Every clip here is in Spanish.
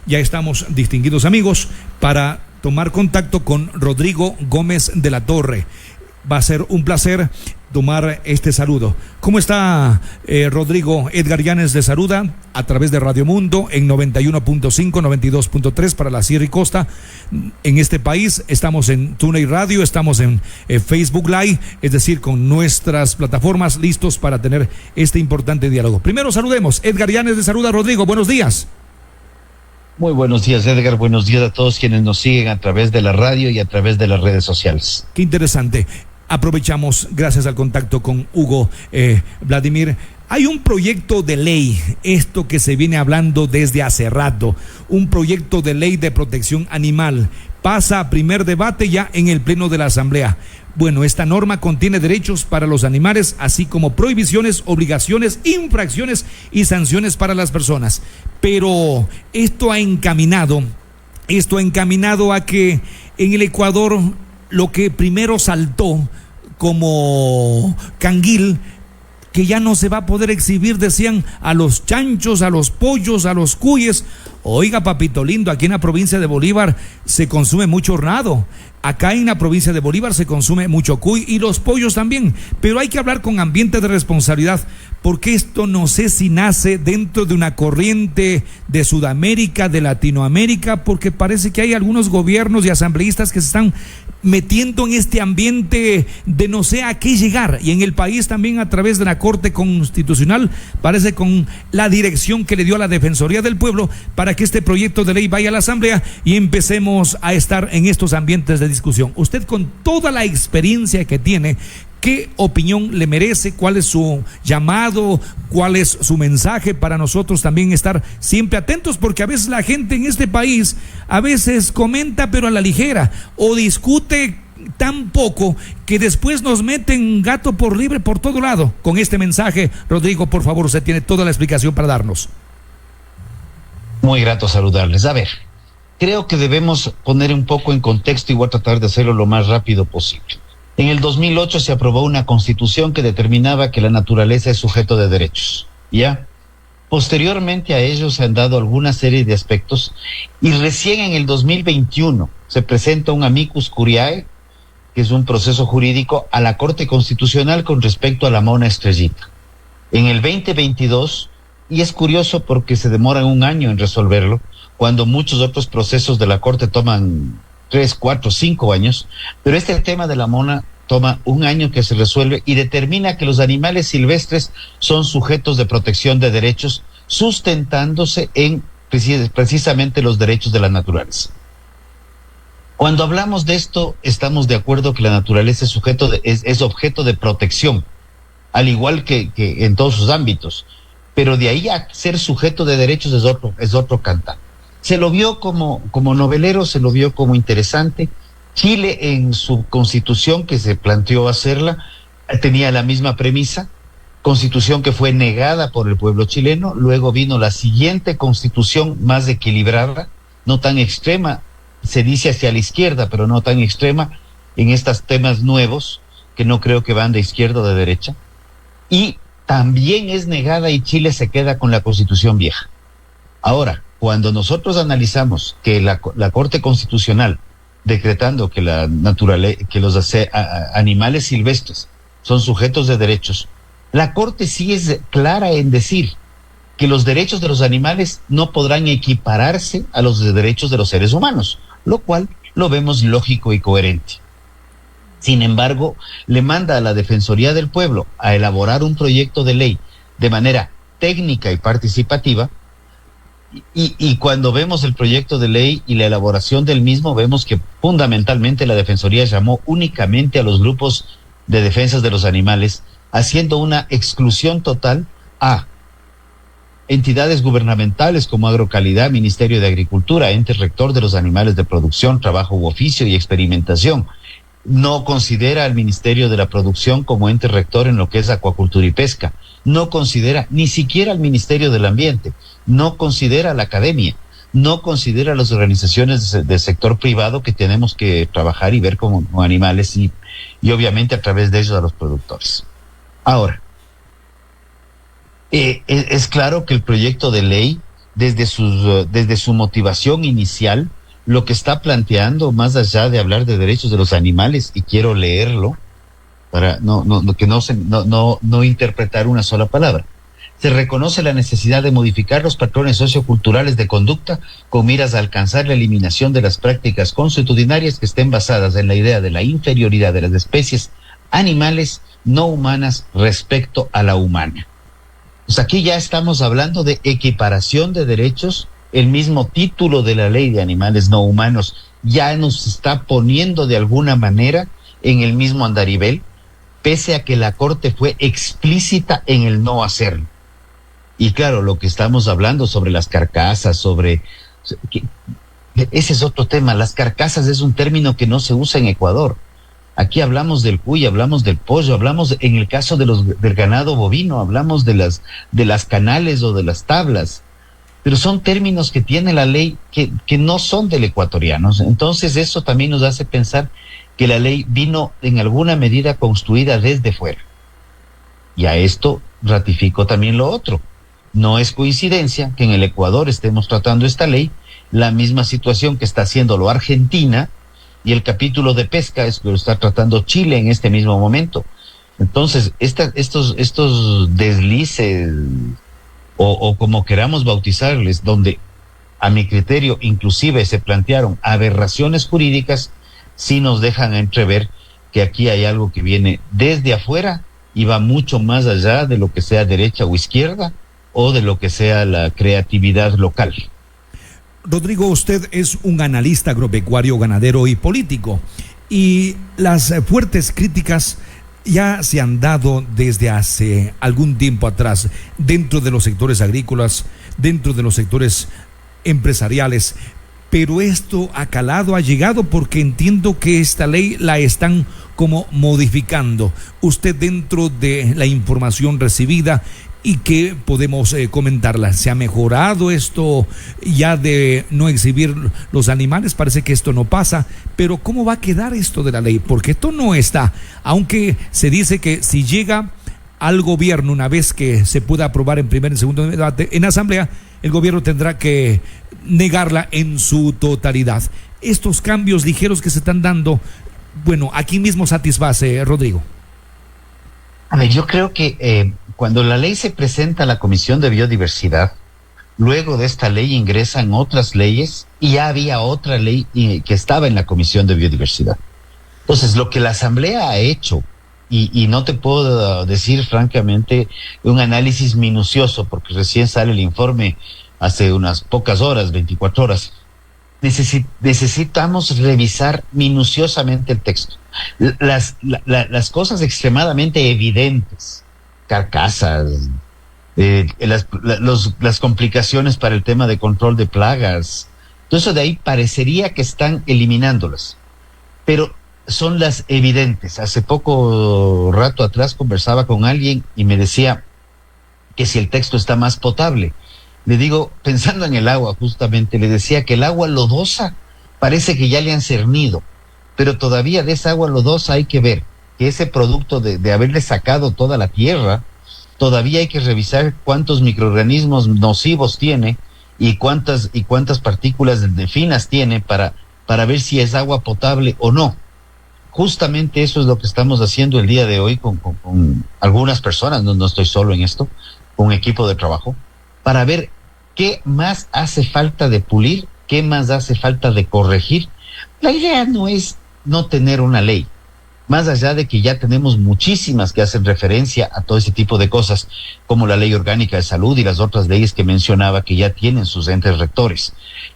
ya estamos, distinguidos amigos, para tomar contacto con Rodrigo Gómez de la Torre. Va a ser un placer tomar este saludo. ¿Cómo está, Rodrigo? Edgar Llanes le saluda a través de Radio Mundo en 91.5, 92.3 para la Sierra y Costa. En este país estamos en TuneIn Radio, estamos en Facebook Live, es decir, con nuestras plataformas listos para tener este importante diálogo. Primero saludemos. Edgar Llanes le saluda, Rodrigo. Buenos días. Muy buenos días, Edgar. Buenos días a todos quienes nos siguen a través de la radio y a través de las redes sociales. Qué interesante. Aprovechamos, gracias al contacto con Hugo Vladimir. Hay un proyecto de ley, esto que se viene hablando desde hace rato, un proyecto de ley de protección animal. Pasa a primer debate ya en el Pleno de la Asamblea. Bueno, esta norma contiene derechos para los animales, así como prohibiciones, obligaciones, infracciones y sanciones para las personas. Pero esto ha encaminado a que en el Ecuador lo que primero saltó como canguil, que ya no se va a poder exhibir, decían, a los chanchos, a los pollos, a los cuyes. Oiga, papito lindo, aquí en la provincia de Bolívar se consume mucho hornado. Acá en la provincia de Bolívar se consume mucho cuy y los pollos también. Pero hay que hablar con ambiente de responsabilidad, porque esto no sé si nace dentro de una corriente de Sudamérica, de Latinoamérica, porque parece que hay algunos gobiernos y asambleístas que se están metiendo en este ambiente de no sé a qué llegar, y en el país también a través de la Corte Constitucional, parece con la dirección que le dio a la Defensoría del Pueblo para que este proyecto de ley vaya a la Asamblea y empecemos a estar en estos ambientes de discusión. Usted, con toda la experiencia que tiene, ¿qué opinión le merece? ¿Cuál es su llamado? ¿Cuál es su mensaje para nosotros también estar siempre atentos? Porque a veces la gente en este país a veces comenta pero a la ligera, o discute tan poco que después nos meten gato por libre por todo lado. Con este mensaje, Rodrigo, por favor, usted tiene toda la explicación para darnos. Muy grato saludarles. A ver, creo que debemos poner un poco en contexto y voy a tratar de hacerlo lo más rápido posible. En el 2008 se aprobó una constitución que determinaba que la naturaleza es sujeto de derechos, ¿ya? Posteriormente a ello se han dado alguna serie de aspectos y recién en el 2021 se presenta un amicus curiae, que es un proceso jurídico, a la Corte Constitucional con respecto a la mona estrellita. En el 2022, y es curioso porque se demoran un año en resolverlo, cuando muchos otros procesos de la Corte toman 3, 4, 5 años, pero este tema de la mona toma un año que se resuelve y determina que los animales silvestres son sujetos de protección de derechos, sustentándose en precisamente los derechos de la naturaleza. Cuando hablamos de esto, estamos de acuerdo que la naturaleza es objeto de protección, al igual que en todos sus ámbitos, pero de ahí a ser sujeto de derechos es otro cantar. Se lo vio como novelero, se lo vio como interesante. Chile, en su constitución que se planteó hacerla, tenía la misma premisa, constitución que fue negada por el pueblo chileno. Luego vino la siguiente constitución más equilibrada, no tan extrema, se dice hacia la izquierda, pero no tan extrema en estos temas nuevos, que no creo que van de izquierda o de derecha. Y también es negada y Chile se queda con la constitución vieja. Ahora, cuando nosotros analizamos que la Corte Constitucional, decretando que los animales silvestres son sujetos de derechos, la Corte sí es clara en decir que los derechos de los animales no podrán equipararse a los derechos de los seres humanos, lo cual lo vemos lógico y coherente. Sin embargo, le manda a la Defensoría del Pueblo a elaborar un proyecto de ley de manera técnica y participativa, y cuando vemos el proyecto de ley y la elaboración del mismo, vemos que fundamentalmente la Defensoría llamó únicamente a los grupos de defensas de los animales, haciendo una exclusión total a entidades gubernamentales como Agrocalidad, Ministerio de Agricultura, ente rector de los animales de producción, trabajo u oficio y experimentación. No considera al Ministerio de la Producción como ente rector en lo que es acuacultura y pesca. No considera ni siquiera al Ministerio del Ambiente. No considera a la academia. No considera a las organizaciones del sector privado que tenemos que trabajar y ver como animales y obviamente a través de ellos a los productores. Ahora, es claro que el proyecto de ley desde su motivación inicial, lo que está planteando, más allá de hablar de derechos de los animales, y quiero leerlo para no interpretar una sola palabra. Se reconoce la necesidad de modificar los patrones socioculturales de conducta con miras a alcanzar la eliminación de las prácticas consuetudinarias que estén basadas en la idea de la inferioridad de las especies animales no humanas respecto a la humana. Pues aquí ya estamos hablando de equiparación de derechos. El mismo título de la ley de animales no humanos ya nos está poniendo de alguna manera en el mismo andarivel, pese a que la Corte fue explícita en el no hacerlo. Y claro, lo que estamos hablando sobre las carcasas, ese es otro tema. Las carcasas es un término que no se usa en Ecuador. Aquí hablamos del cuy, hablamos del pollo, hablamos, en el caso del ganado bovino, hablamos de las canales o de las tablas. Pero son términos que tiene la ley que no son del ecuatoriano. Entonces eso también nos hace pensar que la ley vino en alguna medida construida desde fuera. Y a esto ratifico también lo otro. No es coincidencia que en el Ecuador estemos tratando esta ley, la misma situación que está haciéndolo Argentina, y el capítulo de pesca es que lo está tratando Chile en este mismo momento. Entonces, estos deslices, o como queramos bautizarles, donde a mi criterio inclusive se plantearon aberraciones jurídicas, sí nos dejan entrever que aquí hay algo que viene desde afuera y va mucho más allá de lo que sea derecha o izquierda, o de lo que sea la creatividad local. Rodrigo, usted es un analista agropecuario, ganadero y político, y las fuertes críticas ya se han dado desde hace algún tiempo atrás dentro de los sectores agrícolas, dentro de los sectores empresariales, pero esto ha calado, ha llegado, porque entiendo que esta ley la están como modificando. Usted, dentro de la información recibida, ¿y qué podemos comentarla? ¿Se ha mejorado esto ya de no exhibir los animales? Parece que esto no pasa, pero ¿cómo va a quedar esto de la ley? Porque esto no está, aunque se dice que si llega al gobierno, una vez que se pueda aprobar en primer y segundo debate en asamblea, el gobierno tendrá que negarla en su totalidad. Estos cambios ligeros que se están dando, bueno, aquí mismo satisface, Rodrigo. A ver, yo creo que cuando la ley se presenta a la Comisión de Biodiversidad, luego de esta ley ingresan otras leyes, y ya había otra ley que estaba en la Comisión de Biodiversidad. Entonces, lo que la Asamblea ha hecho, y no te puedo decir francamente un análisis minucioso, porque recién sale el informe hace unas pocas horas, 24 horas, necesitamos revisar minuciosamente el texto. Las cosas extremadamente evidentes, carcasas, las complicaciones para el tema de control de plagas, todo eso de ahí parecería que están eliminándolas, pero son las evidentes. Hace poco rato atrás conversaba con alguien y me decía que si el texto está más potable. Le digo, pensando en el agua justamente, le decía que el agua lodosa parece que ya le han cernido, pero todavía de esa agua lodosa hay que ver que ese producto de haberle sacado toda la tierra, todavía hay que revisar cuántos microorganismos nocivos tiene y cuántas partículas finas tiene para ver si es agua potable o no. Justamente eso es lo que estamos haciendo el día de hoy con algunas personas, no estoy solo en esto, con un equipo de trabajo, para ver qué más hace falta de pulir, qué más hace falta de corregir. La idea no es no tener una ley, más allá de que ya tenemos muchísimas que hacen referencia a todo ese tipo de cosas, como la Ley Orgánica de Salud y las otras leyes que mencionaba que ya tienen sus entes rectores,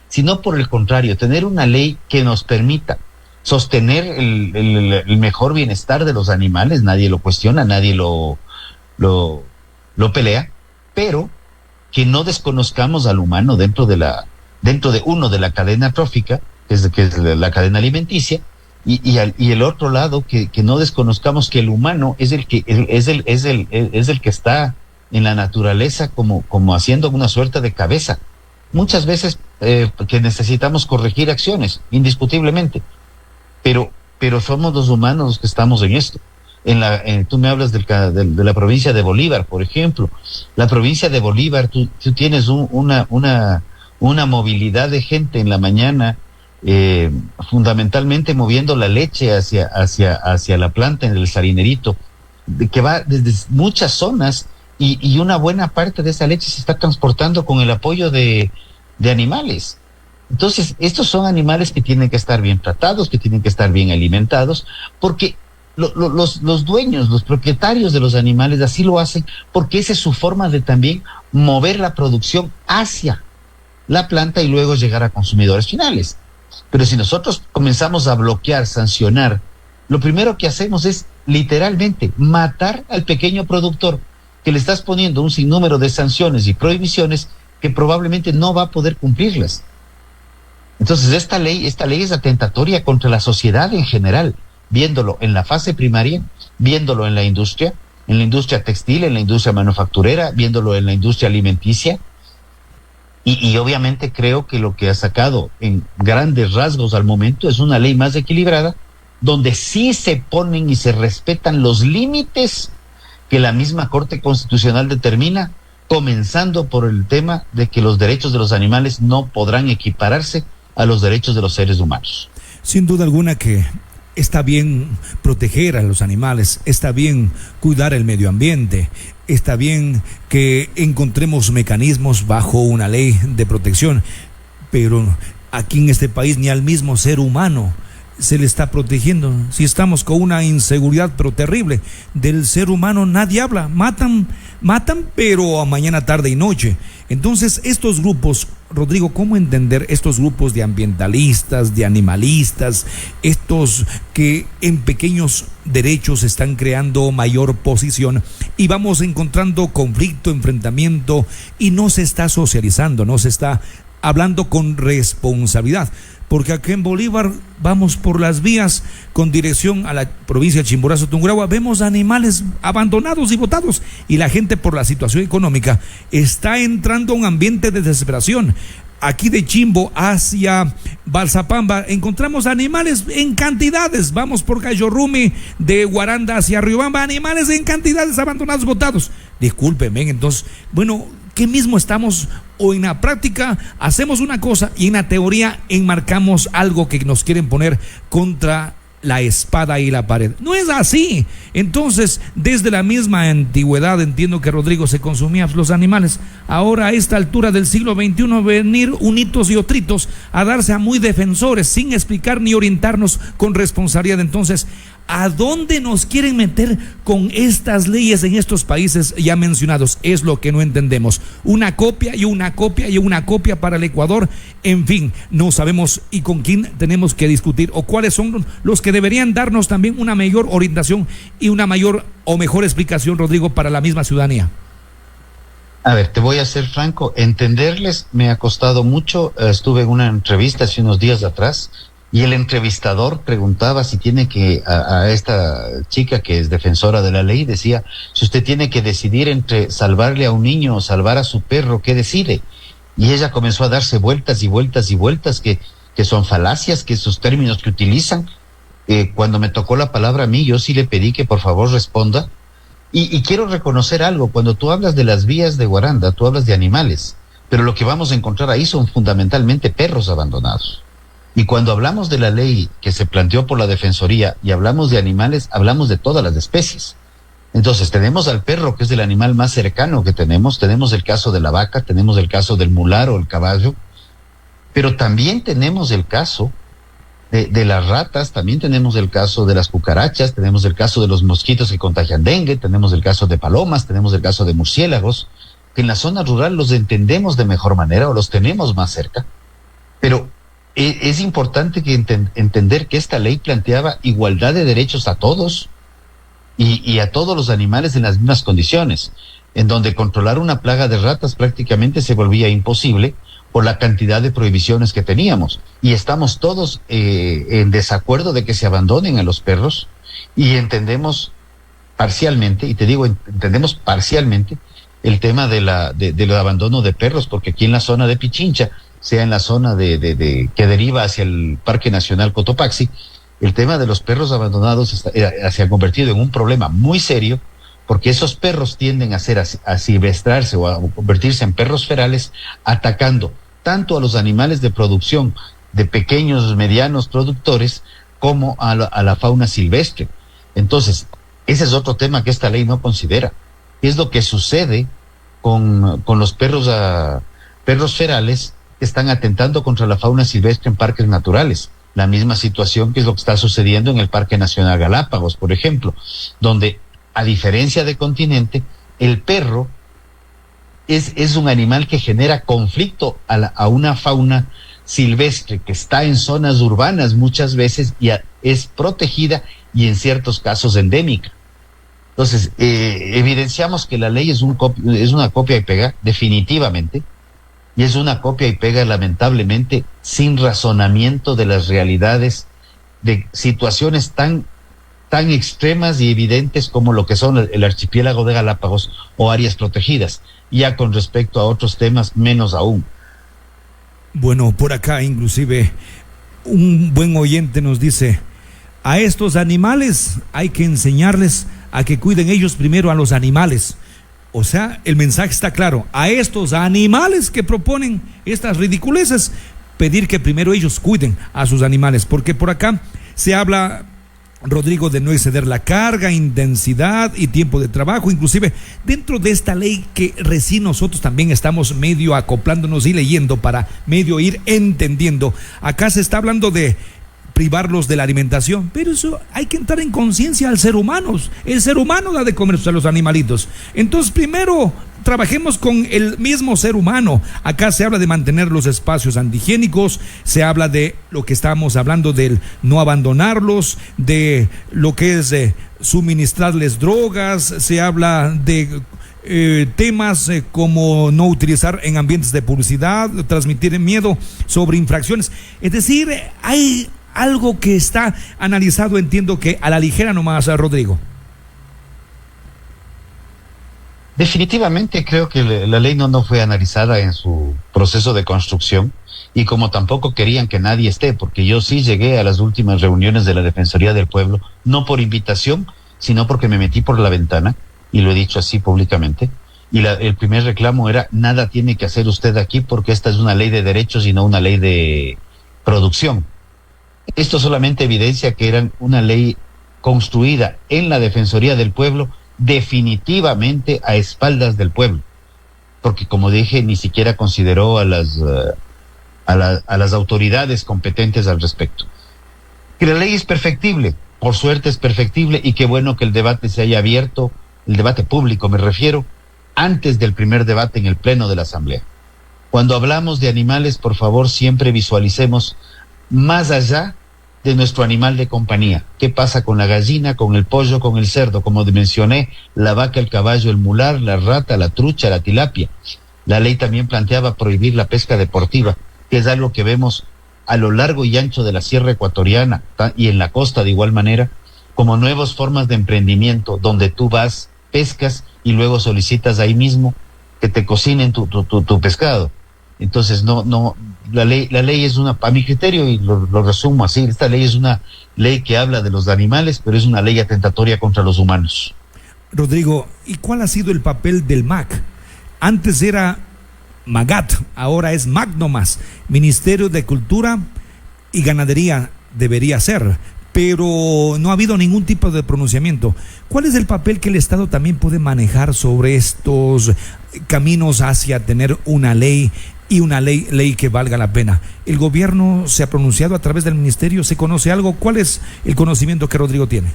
sino por el contrario, tener una ley que nos permita sostener el mejor bienestar de los animales. Nadie lo cuestiona, nadie lo pelea, pero que no desconozcamos al humano dentro de la cadena trófica, que es la cadena alimenticia, y el otro lado, que no desconozcamos que el humano es el que está en la naturaleza como haciendo una suerte de cabeza. Muchas veces que necesitamos corregir acciones, indiscutiblemente, pero somos los humanos los que estamos en esto. Tú me hablas de la provincia de Bolívar, por ejemplo. La provincia de Bolívar, tú tienes una movilidad de gente en la mañana, fundamentalmente moviendo la leche hacia la planta en el Sarinerito, que va desde muchas zonas, y una buena parte de esa leche se está transportando con el apoyo de animales. Entonces, estos son animales que tienen que estar bien tratados, que tienen que estar bien alimentados, porque los dueños, los propietarios de los animales así lo hacen, porque esa es su forma de también mover la producción hacia la planta y luego llegar a consumidores finales. Pero si nosotros comenzamos a bloquear, sancionar, lo primero que hacemos es literalmente matar al pequeño productor, que le estás poniendo un sinnúmero de sanciones y prohibiciones que probablemente no va a poder cumplirlas. Entonces esta ley es atentatoria contra la sociedad en general, viéndolo en la fase primaria, viéndolo en la industria textil, en la industria manufacturera, viéndolo en la industria alimenticia. Y obviamente creo que lo que ha sacado en grandes rasgos al momento es una ley más equilibrada, donde sí se ponen y se respetan los límites que la misma Corte Constitucional determina, comenzando por el tema de que los derechos de los animales no podrán equipararse a los derechos de los seres humanos. Sin duda alguna que está bien proteger a los animales, está bien cuidar el medio ambiente, está bien que encontremos mecanismos bajo una ley de protección, pero aquí en este país ni al mismo ser humano se le está protegiendo. Si estamos con una inseguridad pero terrible, del ser humano nadie habla, matan, pero a mañana, tarde y noche. Entonces estos grupos, Rodrigo, ¿cómo entender estos grupos de ambientalistas, de animalistas, estos que en pequeños derechos están creando mayor posición y vamos encontrando conflicto, enfrentamiento, y no se está socializando, no se está hablando con responsabilidad? Porque aquí en Bolívar vamos por las vías con dirección a la provincia de Chimborazo, Tungurahua, vemos animales abandonados y botados, y la gente, por la situación económica, está entrando a un ambiente de desesperación. Aquí de Chimbo hacia Balsapamba encontramos animales en cantidades. Vamos por Cayorrumi, de Guaranda hacia Riobamba, animales en cantidades abandonados, botados. Discúlpenme, entonces, bueno, ¿qué mismo estamos? O en la práctica hacemos una cosa y en la teoría enmarcamos algo que nos quieren poner contra la espada y la pared. No es así. Entonces, desde la misma antigüedad, entiendo que, Rodrigo, se consumían los animales. Ahora, a esta altura del siglo XXI, venir unitos y otritos a darse a muy defensores sin explicar ni orientarnos con responsabilidad. Entonces, ¿a dónde nos quieren meter con estas leyes en estos países ya mencionados? Es lo que no entendemos. Una copia y una copia y una copia para el Ecuador. En fin, no sabemos y con quién tenemos que discutir, o cuáles son los que deberían darnos también una mayor orientación y una mayor o mejor explicación, Rodrigo, para la misma ciudadanía. A ver, te voy a ser franco, entenderles me ha costado mucho. Estuve en una entrevista hace unos días atrás, y el entrevistador preguntaba si tiene que, a esta chica que es defensora de la ley, decía, si usted tiene que decidir entre salvarle a un niño o salvar a su perro, ¿qué decide? Y ella comenzó a darse vueltas y vueltas y vueltas, que son falacias, que esos términos que utilizan. Cuando me tocó la palabra a mí, yo sí le pedí que por favor responda. Y quiero reconocer algo: cuando tú hablas de las vías de Guaranda, tú hablas de animales, pero lo que vamos a encontrar ahí son fundamentalmente perros abandonados. Y cuando hablamos de la ley que se planteó por la Defensoría y hablamos de animales, hablamos de todas las especies. Entonces tenemos al perro, que es el animal más cercano que tenemos el caso de la vaca, tenemos el caso del mular o el caballo, pero también tenemos el caso de las ratas, también tenemos el caso de las cucarachas, tenemos el caso de los mosquitos que contagian dengue, tenemos el caso de palomas, tenemos el caso de murciélagos, que en la zona rural los entendemos de mejor manera o los tenemos más cerca, pero es importante que entender que esta ley planteaba igualdad de derechos a todos y a todos los animales en las mismas condiciones, en donde controlar una plaga de ratas prácticamente se volvía imposible por la cantidad de prohibiciones que teníamos. Y estamos todos en desacuerdo de que se abandonen a los perros, y entendemos parcialmente, y te digo, entendemos parcialmente el tema del abandono de perros, porque aquí en la zona de Pichincha, sea en la zona que deriva hacia el Parque Nacional Cotopaxi, el tema de los perros abandonados se ha convertido en un problema muy serio, porque esos perros tienden a silvestrarse o a convertirse en perros ferales, atacando tanto a los animales de producción de pequeños, medianos productores, como a la fauna silvestre. Entonces, ese es otro tema que esta ley no considera. ¿Qué es lo que sucede con los perros ferales que están atentando contra la fauna silvestre en parques naturales? La misma situación que es lo que está sucediendo en el Parque Nacional Galápagos, por ejemplo, donde, a diferencia de continente, el perro es un animal que genera conflicto a una fauna silvestre que está en zonas urbanas muchas veces y es protegida y en ciertos casos endémica. Entonces, evidenciamos que la ley es una copia y pega, definitivamente, y es una copia y pega, lamentablemente, sin razonamiento de las realidades de situaciones tan extremas y evidentes como lo que son el archipiélago de Galápagos o áreas protegidas. Ya con respecto a otros temas, menos aún. Bueno, por acá inclusive un buen oyente nos dice: a estos animales hay que enseñarles a que cuiden ellos primero a los animales. O sea, el mensaje está claro: a estos animales que proponen estas ridiculeces, pedir que primero ellos cuiden a sus animales, porque por acá se habla, Rodrigo, de no exceder la carga, intensidad y tiempo de trabajo, inclusive dentro de esta ley que recién nosotros también estamos medio acoplándonos y leyendo para medio ir entendiendo. Acá se está hablando de privarlos de la alimentación, pero eso hay que entrar en conciencia al ser humano. El ser humano da de comer a los animalitos. Entonces, primero trabajemos con el mismo ser humano. Acá se habla de mantener los espacios antihigiénicos, se habla de lo que estábamos hablando del no abandonarlos, de lo que es suministrarles drogas, se habla de temas como no utilizar en ambientes de publicidad, transmitir miedo sobre infracciones. Es decir, hay algo que está analizado, entiendo que a la ligera nomás, Rodrigo. Definitivamente creo que la ley no fue analizada en su proceso de construcción, y como tampoco querían que nadie esté, porque yo sí llegué a las últimas reuniones de la Defensoría del Pueblo, no por invitación, sino porque me metí por la ventana, y lo he dicho así públicamente, y el primer reclamo era: nada tiene que hacer usted aquí porque esta es una ley de derechos y no una ley de producción. Esto solamente evidencia que era una ley construida en la Defensoría del Pueblo, definitivamente a espaldas del pueblo, porque, como dije, ni siquiera consideró a las autoridades competentes al respecto. Que la ley es perfectible, por suerte es perfectible, y qué bueno que el debate se haya abierto, el debate público me refiero, antes del primer debate en el Pleno de la Asamblea. Cuando hablamos de animales, por favor, siempre visualicemos más allá de nuestro animal de compañía. ¿Qué pasa con la gallina, con el pollo, con el cerdo? Como mencioné, la vaca, el caballo, el mular, la rata, la trucha, la tilapia. La ley también planteaba prohibir la pesca deportiva, que es algo que vemos a lo largo y ancho de la sierra ecuatoriana y en la costa de igual manera, como nuevas formas de emprendimiento, donde tú vas, pescas y luego solicitas ahí mismo que te cocinen tu pescado. Entonces, la ley es a mi criterio, y lo resumo así: esta ley es una ley que habla de los animales, pero es una ley atentatoria contra los humanos. Rodrigo, ¿y cuál ha sido el papel del MAC? Antes era MAGAT, ahora es MAC nomás. Ministerio de Cultura y Ganadería debería ser, pero no ha habido ningún tipo de pronunciamiento. ¿Cuál es el papel que el Estado también puede manejar sobre estos caminos hacia tener una ley, y una ley que valga la pena? ¿El gobierno se ha pronunciado a través del ministerio? ¿Se conoce algo? ¿Cuál es el conocimiento que Rodrigo tiene?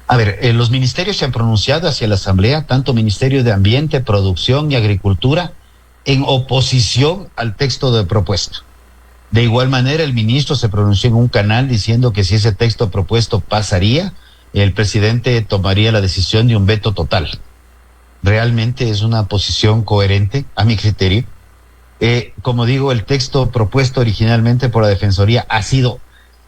A ver, los ministerios se han pronunciado hacia la Asamblea, tanto Ministerio de Ambiente, Producción y Agricultura, en oposición al texto de propuesto. De igual manera, el ministro se pronunció en un canal diciendo que si ese texto propuesto pasaría, el presidente tomaría la decisión de un veto total. Realmente es una posición coherente, a mi criterio. Como digo, el texto propuesto originalmente por la Defensoría ha sido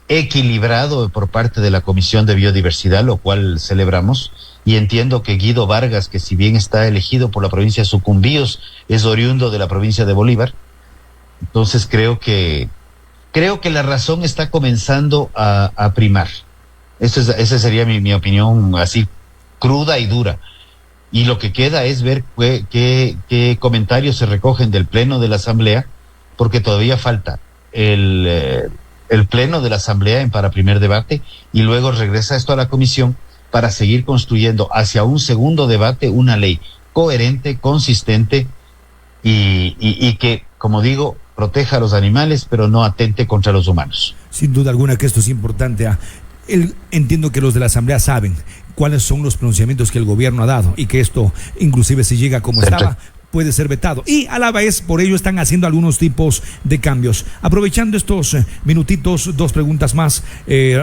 equilibrado por parte de la Comisión de Biodiversidad, lo cual celebramos, y entiendo que Guido Vargas, que si bien está elegido por la provincia de Sucumbíos, es oriundo de la provincia de Bolívar. Entonces creo que creo que la razón está comenzando a primar. Esa sería mi opinión así cruda y dura. Y lo que queda es ver qué comentarios se recogen del Pleno de la Asamblea, porque todavía falta el Pleno de la Asamblea para primer debate, y luego regresa esto a la Comisión para seguir construyendo hacia un segundo debate una ley coherente, consistente y que, como digo, proteja a los animales, pero no atente contra los humanos. Sin duda alguna que esto es importante. Entiendo que los de la Asamblea saben cuáles son los pronunciamientos que el gobierno ha dado y que esto, inclusive si llega como estaba, puede ser vetado. Y a la vez, por ello están haciendo algunos tipos de cambios. Aprovechando estos minutitos, 2 preguntas más.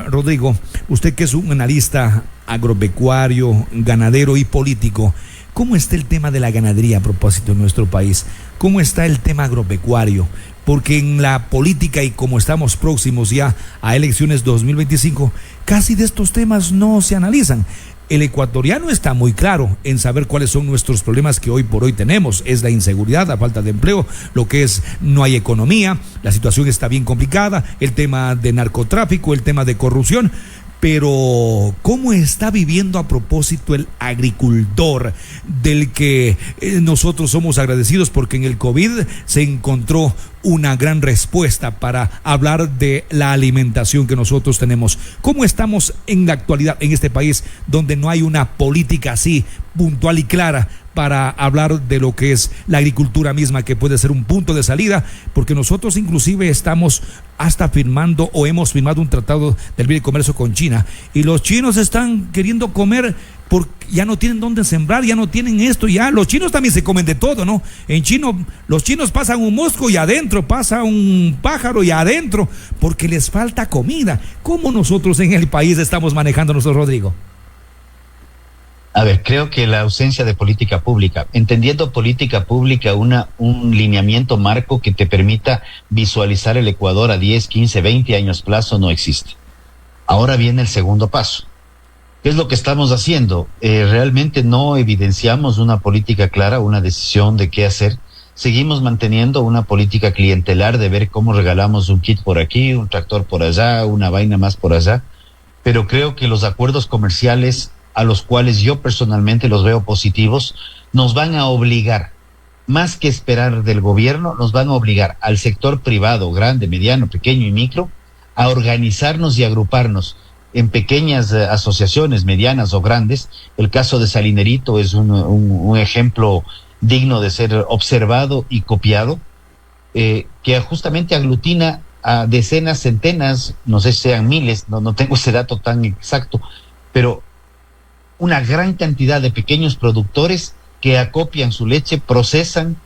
Rodrigo, usted que es un analista agropecuario, ganadero y político, ¿cómo está el tema de la ganadería a propósito en nuestro país? ¿Cómo está el tema agropecuario? Porque en la política, y como estamos próximos ya a elecciones 2025, casi de estos temas no se analizan. El ecuatoriano está muy claro en saber cuáles son nuestros problemas que hoy por hoy tenemos. Es la inseguridad, la falta de empleo, lo que es no hay economía, la situación está bien complicada, el tema de narcotráfico, el tema de corrupción. Pero ¿cómo está viviendo a propósito el agricultor, del que nosotros somos agradecidos porque en el COVID se encontró una gran respuesta para hablar de la alimentación que nosotros tenemos? ¿Cómo estamos en la actualidad en este país donde no hay una política así puntual y clara para hablar de lo que es la agricultura misma, que puede ser un punto de salida? Porque nosotros inclusive estamos hasta firmando o hemos firmado un tratado del libre comercio con China, y los chinos están queriendo comer porque ya no tienen dónde sembrar, ya no tienen esto, ya los chinos también se comen de todo, ¿no? Los chinos pasan un mosco y adentro pasa un pájaro y adentro, porque les falta comida. ¿Cómo nosotros en el país estamos manejando nosotros, Rodrigo? A ver, creo que la ausencia de política pública, entendiendo política pública un lineamiento marco que te permita visualizar el Ecuador a 10, 15, 20 años plazo, no existe. Ahora viene el segundo paso. ¿Qué es lo que estamos haciendo? Realmente no evidenciamos una política clara, una decisión de qué hacer. Seguimos manteniendo una política clientelar de ver cómo regalamos un kit por aquí, un tractor por allá, una vaina más por allá. Pero creo que los acuerdos comerciales, a los cuales yo personalmente los veo positivos, nos van a obligar, más que esperar del gobierno, nos van a obligar al sector privado, grande, mediano, pequeño y micro, a organizarnos y agruparnos en pequeñas asociaciones, medianas o grandes. El caso de Salinerito es un ejemplo digno de ser observado y copiado, que justamente aglutina a decenas, centenas, no sé si sean miles, no tengo ese dato tan exacto, pero una gran cantidad de pequeños productores que acopian su leche, procesan,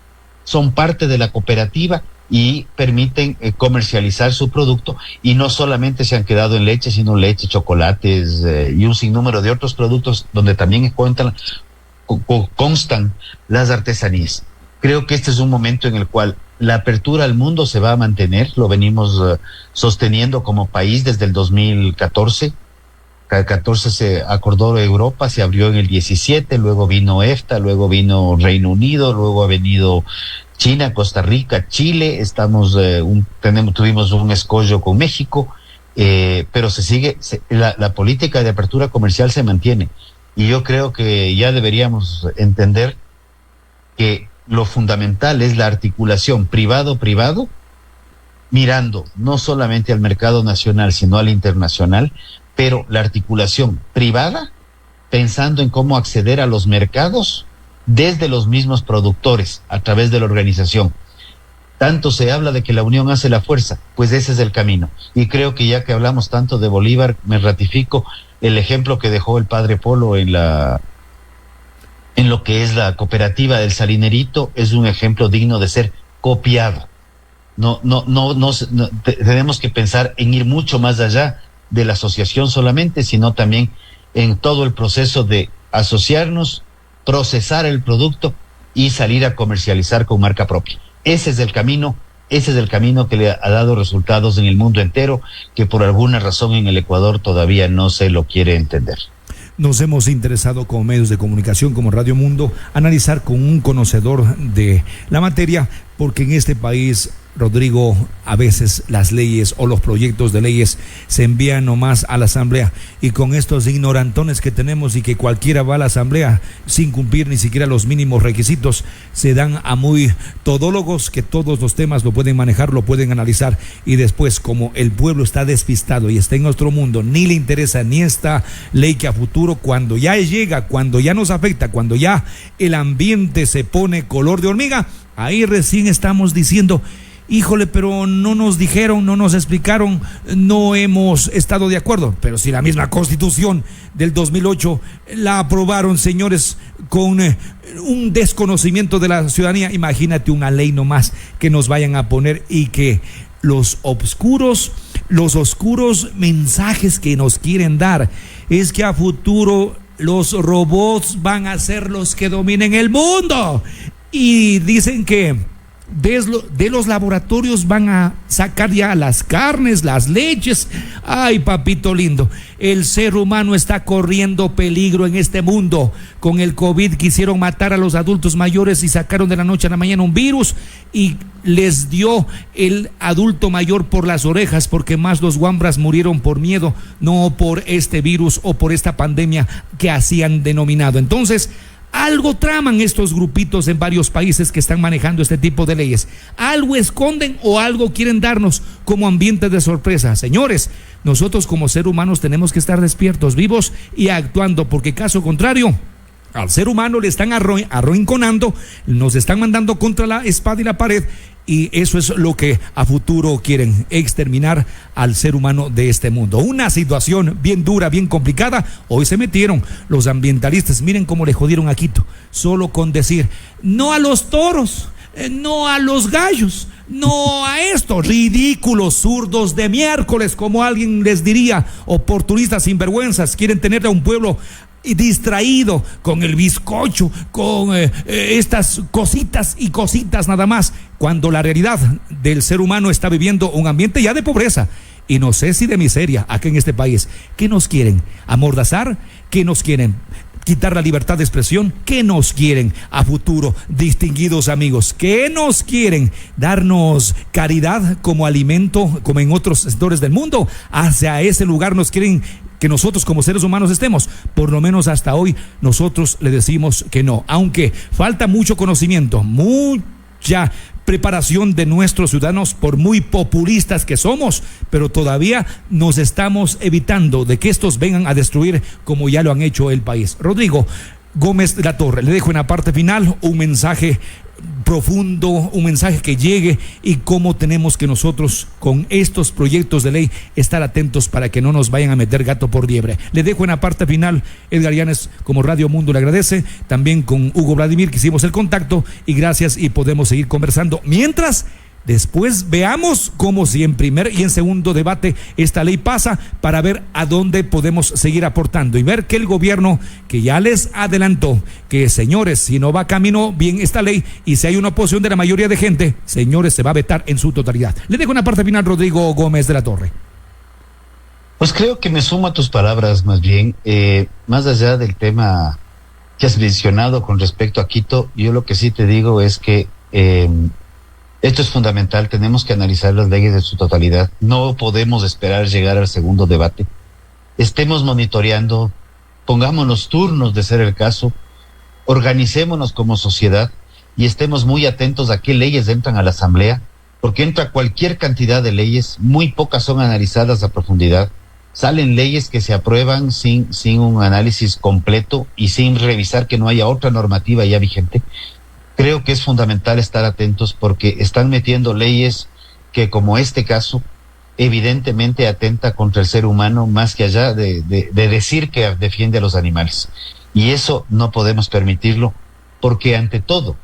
son parte de la cooperativa y permiten comercializar su producto, y no solamente se han quedado en leche, sino leche, chocolates y un sinnúmero de otros productos donde también constan las artesanías. Creo que este es un momento en el cual la apertura al mundo se va a mantener, lo venimos sosteniendo como país desde el 2014. El 14 se acordó Europa, se abrió en el 17, luego vino EFTA, luego vino Reino Unido, luego ha venido China, Costa Rica, Chile, tuvimos un escollo con México, pero la política de apertura comercial se mantiene, y yo creo que ya deberíamos entender que lo fundamental es la articulación privado-privado, mirando no solamente al mercado nacional, sino al internacional, pero la articulación privada, pensando en cómo acceder a los mercados desde los mismos productores, a través de la organización. Tanto se habla de que la unión hace la fuerza, pues ese es el camino. Y creo que ya que hablamos tanto de Bolívar, me ratifico, el ejemplo que dejó el padre Polo en lo que es la cooperativa del Salinerito es un ejemplo digno de ser copiado. Tenemos que pensar en ir mucho más allá de la asociación solamente, sino también en todo el proceso de asociarnos, procesar el producto y salir a comercializar con marca propia. Ese es el camino que le ha dado resultados en el mundo entero, que por alguna razón en el Ecuador todavía no se lo quiere entender. Nos hemos interesado como medios de comunicación, como Radio Mundo, analizar con un conocedor de la materia, porque en este país Rodrigo, a veces las leyes o los proyectos de leyes se envían nomás a la asamblea, y con estos ignorantones que tenemos y que cualquiera va a la asamblea sin cumplir ni siquiera los mínimos requisitos, se dan a muy todólogos que todos los temas lo pueden manejar, lo pueden analizar, y después, como el pueblo está despistado y está en otro mundo, ni le interesa ni esta ley, que a futuro, cuando ya llega, cuando ya nos afecta, cuando ya el ambiente se pone color de hormiga, ahí recién estamos diciendo: híjole, pero no nos dijeron, no nos explicaron, no hemos estado de acuerdo. Pero si la misma Constitución del 2008 la aprobaron, señores, con un desconocimiento de la ciudadanía, imagínate una ley nomás que nos vayan a poner, y que los oscuros mensajes que nos quieren dar es que a futuro los robots van a ser los que dominen el mundo, y dicen que de los laboratorios van a sacar ya las carnes, las leches. Ay, papito lindo, el ser humano está corriendo peligro en este mundo. Con el COVID quisieron matar a los adultos mayores y sacaron de la noche a la mañana un virus, y les dio el adulto mayor por las orejas, porque más los guambras murieron por miedo, no por este virus o por esta pandemia que así han denominado. Entonces, algo traman estos grupitos en varios países que están manejando este tipo de leyes. Algo esconden o algo quieren darnos como ambiente de sorpresa. Señores, nosotros como seres humanos tenemos que estar despiertos, vivos y actuando, porque caso contrario, al ser humano le están arrinconando, nos están mandando contra la espada y la pared, y eso es lo que a futuro quieren: exterminar al ser humano de este mundo. Una situación bien dura, bien complicada. Hoy se metieron los ambientalistas, miren cómo le jodieron a Quito, solo con decir no a los toros, no a los gallos, no a estos ridículos zurdos de miércoles, como alguien les diría, oportunistas sinvergüenzas. Quieren tener a un pueblo distraído con el bizcocho, con estas cositas y cositas nada más, cuando la realidad del ser humano está viviendo un ambiente ya de pobreza y no sé si de miseria aquí en este país. ¿Qué nos quieren? ¿Amordazar? ¿Qué nos quieren? ¿Quitar la libertad de expresión? ¿Qué nos quieren a futuro, distinguidos amigos? ¿Qué nos quieren? ¿Darnos caridad como alimento, como en otros sectores del mundo? Hacia ese lugar nos quieren que nosotros como seres humanos estemos. Por lo menos hasta hoy nosotros le decimos que no, aunque falta mucho conocimiento, mucha preparación de nuestros ciudadanos, por muy populistas que somos, pero todavía nos estamos evitando de que estos vengan a destruir como ya lo han hecho el país. Rodrigo Gómez de la Torre, le dejo en la parte final un mensaje profundo, un mensaje que llegue, y cómo tenemos que nosotros con estos proyectos de ley estar atentos para que no nos vayan a meter gato por liebre. Le dejo en la parte final. Edgar Llanes, como Radio Mundo, le agradece, también con Hugo Vladimir que hicimos el contacto, y gracias, y podemos seguir conversando mientras después veamos cómo, si en primer y en segundo debate esta ley pasa, para ver a dónde podemos seguir aportando, y ver que el gobierno, que ya les adelantó que, señores, si no va camino bien esta ley y si hay una oposición de la mayoría de gente, señores, se va a vetar en su totalidad. Le dejo una parte final, Rodrigo Gómez de la Torre. Pues creo que me sumo a tus palabras, más bien, más allá del tema que has mencionado con respecto a Quito, yo lo que sí te digo es que esto es fundamental. Tenemos que analizar las leyes en su totalidad. No podemos esperar llegar al segundo debate. Estemos monitoreando, pongámonos turnos de ser el caso, organicémonos como sociedad y estemos muy atentos a qué leyes entran a la asamblea, porque entra cualquier cantidad de leyes, muy pocas son analizadas a profundidad. Salen leyes que se aprueban sin un análisis completo y sin revisar que no haya otra normativa ya vigente. Creo que es fundamental estar atentos, porque están metiendo leyes que, como este caso, evidentemente atenta contra el ser humano, más que allá de decir que defiende a los animales. Y eso no podemos permitirlo, porque ante todo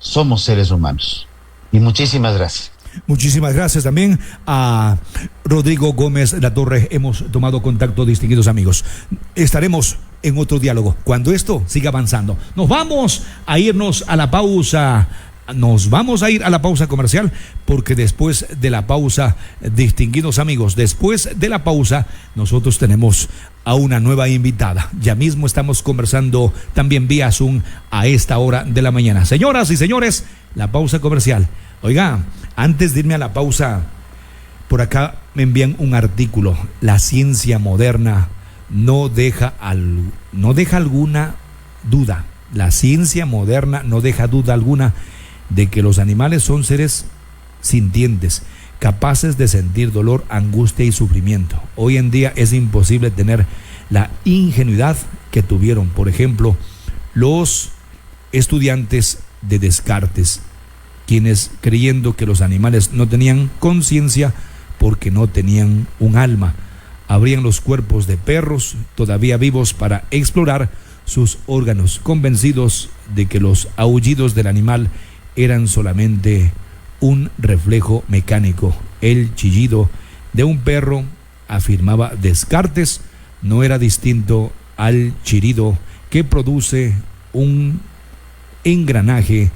somos seres humanos. Y muchísimas gracias. Muchísimas gracias también a Rodrigo Gómez de la Torre. Hemos tomado contacto, distinguidos amigos. Estaremos en otro diálogo cuando esto siga avanzando. Nos vamos a irnos a la pausa. Nos vamos a ir a la pausa comercial, porque después de la pausa, distinguidos amigos, después de la pausa, nosotros tenemos a una nueva invitada. Ya mismo estamos conversando también vía Zoom a esta hora de la mañana. Señoras y señores, la pausa comercial. Oiga, Antes de irme a la pausa, por acá me envían un artículo. La ciencia moderna no deja alguna duda. La ciencia moderna no deja duda alguna de que los animales son seres sintientes, capaces de sentir dolor, angustia y sufrimiento. Hoy en día es imposible tener la ingenuidad que tuvieron, por ejemplo, los estudiantes de Descartes, quienes, creyendo que los animales no tenían conciencia porque no tenían un alma, abrían los cuerpos de perros todavía vivos para explorar sus órganos, convencidos de que los aullidos del animal eran solamente un reflejo mecánico. El chillido de un perro, afirmaba Descartes, no era distinto al chirrido que produce un engranaje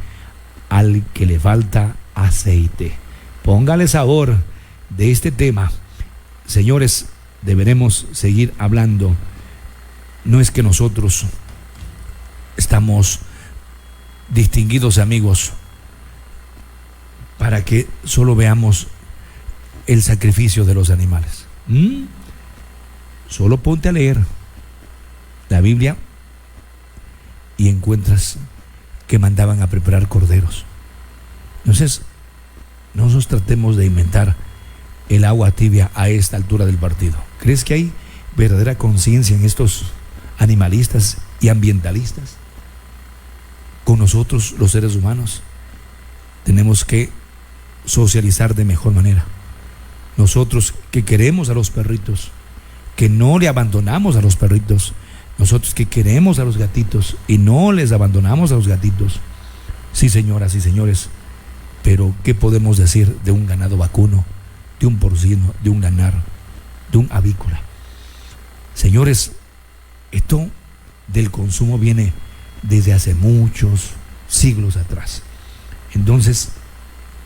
al que le falta aceite. Póngale sabor de este tema. Señores, deberemos seguir hablando. No es que nosotros estamos distinguidos, amigos, para que solo veamos el sacrificio de los animales. Solo ponte a leer la Biblia y encuentras que mandaban a preparar corderos. Entonces, nosotros tratemos de inventar el agua tibia a esta altura del partido. ¿Crees que hay verdadera conciencia en estos animalistas y ambientalistas? Con nosotros, los seres humanos, tenemos que socializar de mejor manera. Nosotros que queremos a los perritos, que no le abandonamos a los perritos, nosotros que queremos a los gatitos y no les abandonamos a los gatitos. Sí, señoras y señores, pero ¿qué podemos decir de un ganado vacuno, de un porcino, de un lanar, de un avícola? Señores, esto del consumo viene desde hace muchos siglos atrás. Entonces,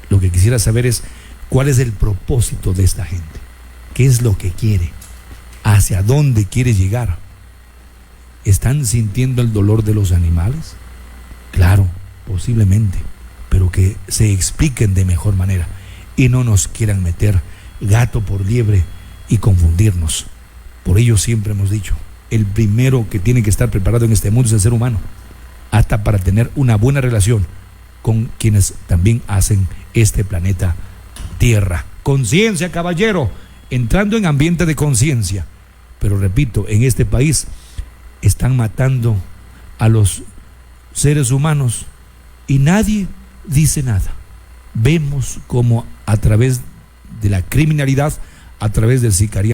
lo que quisiera saber es cuál es el propósito de esta gente, qué es lo que quiere, hacia dónde quiere llegar. ¿Están sintiendo el dolor de los animales? Claro, posiblemente, pero que se expliquen de mejor manera y no nos quieran meter gato por liebre y confundirnos. Por ello siempre hemos dicho, el primero que tiene que estar preparado en este mundo es el ser humano, hasta para tener una buena relación con quienes también hacen este planeta Tierra. Conciencia, caballero, entrando en ambiente de conciencia. Pero repito, en este país están matando a los seres humanos y nadie dice nada. Vemos como a través de la criminalidad, a través del sicariato,